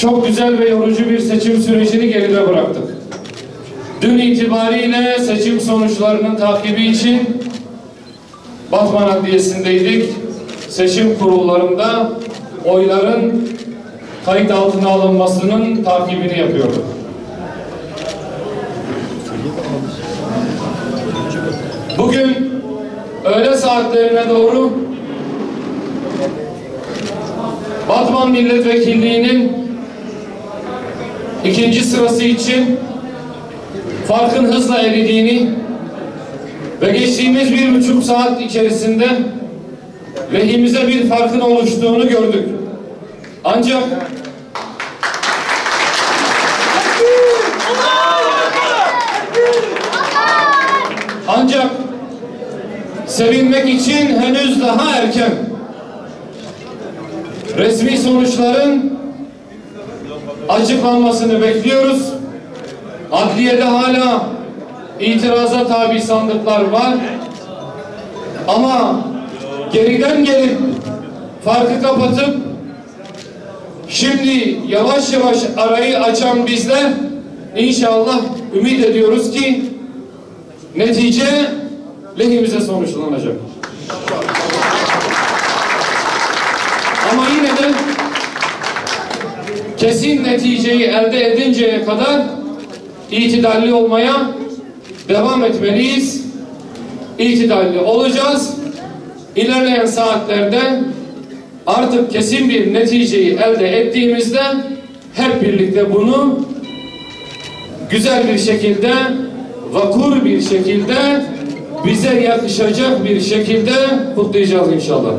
çok güzel ve yorucu bir seçim sürecini geride bıraktık. Dün itibariyle seçim sonuçlarının takibi için Batman Adliyesi'ndeydik. Seçim kurullarında oyların kayıt altına alınmasının takibini yapıyorduk. Bugün öğle saatlerine doğru Batman Milletvekilliği'nin 2. sırası için farkın hızla eridiğini ve geçtiğimiz 1,5 saat içerisinde lehimize bir farkın oluştuğunu gördük. Ancak sevinmek için henüz daha erken. Resmi sonuçların açıklanmasını bekliyoruz. Adliyede hala itiraza tabi sandıklar var. Ama geriden gelip farkı kapatıp şimdi yavaş yavaş arayı açan bizler inşallah ümit ediyoruz ki netice lehimize sonuçlanacak. Ama yine de kesin neticeyi elde edinceye kadar itidalli olmaya devam etmeliyiz. İtidalli olacağız. İlerleyen saatlerde artık kesin bir neticeyi elde ettiğimizde hep birlikte bunu güzel bir şekilde, vakur bir şekilde, bize yakışacak bir şekilde kutlayacağız inşallah.